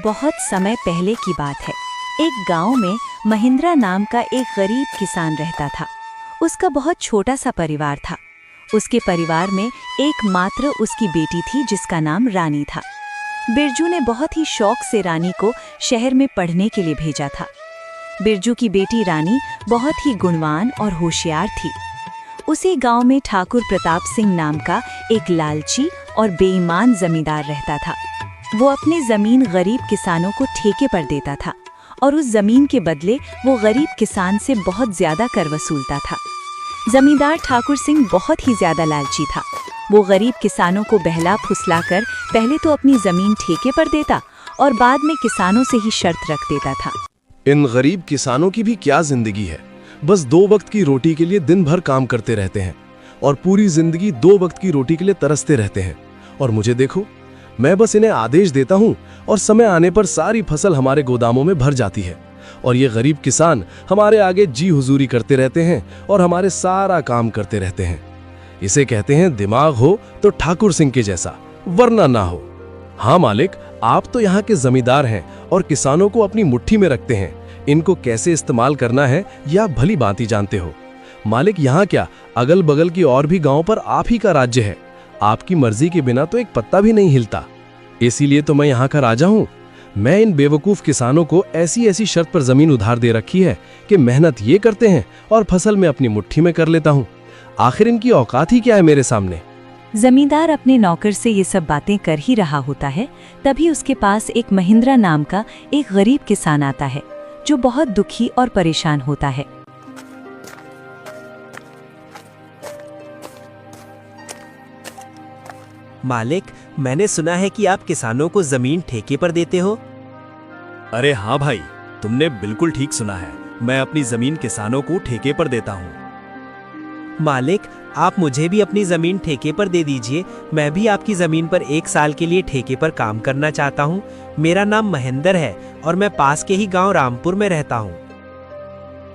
बहुत समय पहले की बात है। एक गांव में महिंद्रा नाम का एक गरीब किसान रहता था। उसका बहुत छोटा सा परिवार था। उसके परिवार में एकमात्र उसकी बेटी थी जिसका नाम रानी था। बिरजू ने बहुत ही शौक से रानी को शहर में पढ़ने के लिए भेजा था। बिरजू की बेटी रानी बहुत ही गुणवान और होशियार थी। उसी गांव में ठाकुर प्रताप सिंह नाम का एक लालची और बेईमान जमींदार रहता था। वो अपनी जमीन गरीब किसानों को ठेके पर देता था और उस जमीन के बदले वो गरीब किसान से बहुत ज्यादा कर वसूलता था। जमींदार ठाकुर सिंह बहुत ही ज्यादा लालची था। वो गरीब किसानों को बहला फुसलाकर पहले तो अपनी जमीन ठेके पर देता और बाद में किसानों से ही शर्त रख देता था। इन गरीब किसानों की भी क्या जिंदगी है, बस 2 वक्त की रोटी के लिए दिन भर काम करते रहते हैं और पूरी जिंदगी 2 वक्त की रोटी के लिए तरसते रहते हैं। और मुझे देखो, मैं बस इन्हें आदेश देता हूँ और समय आने पर सारी फसल हमारे गोदामों में भर जाती है और ये गरीब किसान हमारे आगे जी हुजूरी करते रहते हैं और हमारे सारा काम करते रहते हैं। इसे कहते हैं दिमाग हो तो ठाकुर सिंह के जैसा, वरना ना हो। हाँ मालिक, आप तो यहाँ के जमींदार हैं और किसानों को अपनी मुट्ठी में रखते हैं। इनको कैसे इस्तेमाल करना है यह आप भली भांति जानते हो। मालिक, यहाँ क्या, अगल बगल की और भी गांव पर आप ही का राज्य है। आपकी मर्जी के बिना तो एक पत्ता भी नहीं हिलता। इसीलिए तो मैं यहाँ का राजा हूँ। मैं इन बेवकूफ किसानों को ऐसी ऐसी शर्त पर जमीन उधार दे रखी है कि मेहनत ये करते हैं और फसल में अपनी मुट्ठी में कर लेता हूँ। आखिर इनकी औकात ही क्या है मेरे सामने। जमींदार अपने नौकर से ये सब बातें कर ही रहा होता है, तभी उसके पास एक महिंद्रा नाम का एक गरीब किसान आता है जो बहुत दुखी और परेशान होता है। मालिक, मैंने सुना है कि आप किसानों को जमीन ठेके पर देते हो। अरे हाँ भाई, तुमने बिल्कुल ठीक सुना है। मैं अपनी जमीन किसानों को ठेके पर देता हूँ। मालिक, आप मुझे भी अपनी जमीन ठेके पर दे दीजिए। मैं भी आपकी जमीन पर 1 साल के लिए ठेके पर काम करना चाहता हूँ। मेरा नाम महेंद्र है और मैं पास के ही गांव रामपुर में रहता हूँ।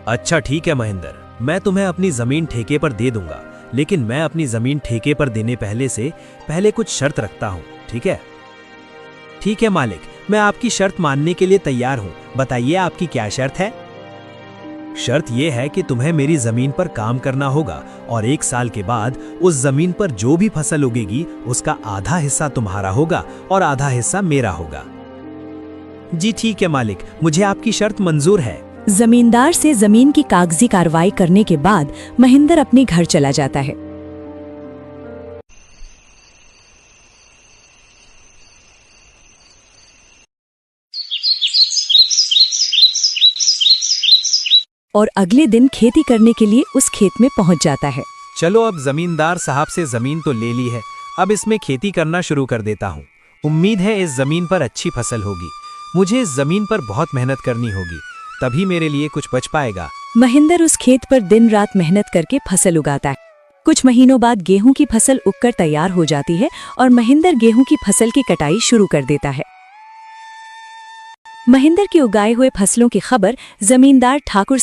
अच्छा ठीक है महेंद्र, मैं तुम्हें अपनी जमीन ठेके पर दे दूंगा, लेकिन मैं अपनी जमीन ठेके पर देने पहले कुछ शर्त रखता हूँ, ठीक है? ठीक है मालिक, मैं आपकी शर्त मानने के लिए तैयार हूँ। बताइए आपकी क्या शर्त है? शर्त यह है कि तुम्हें मेरी जमीन पर काम करना होगा और 1 साल के बाद उस जमीन पर जो भी फसल उगेगी उसका आधा हिस्सा तुम्हारा होगा और आधा हिस्सा मेरा होगा। जी ठीक है मालिक, मुझे आपकी शर्त मंजूर है। जमींदार से जमीन की कागजी कार्रवाई करने के बाद महेंद्र अपने घर चला जाता है। और अगले दिन खेती करने के लिए उस खेत में पहुंच जाता है। चलो, अब जमींदार साहब से जमीन तो ले ली है, अब इसमें खेती करना शुरू कर देता हूँ। उम्मीद है इस जमीन पर अच्छी फसल होगी। मुझे इस जमीन पर बहुत मेहनत करनी होगी, तभी मेरे लिए कुछ बच पाएगा। महेंद्र उस खेत पर दिन रात मेहनत करके फसल उगाता है। कुछ महीनों बाद गेहूं की फसल उगकर तैयार हो जाती है और महेंद्र गेहूं की फसल की कटाई शुरू कर देता है। महेंद्र के उगाए हुए फसलों की खबर जमींदार ठाकुर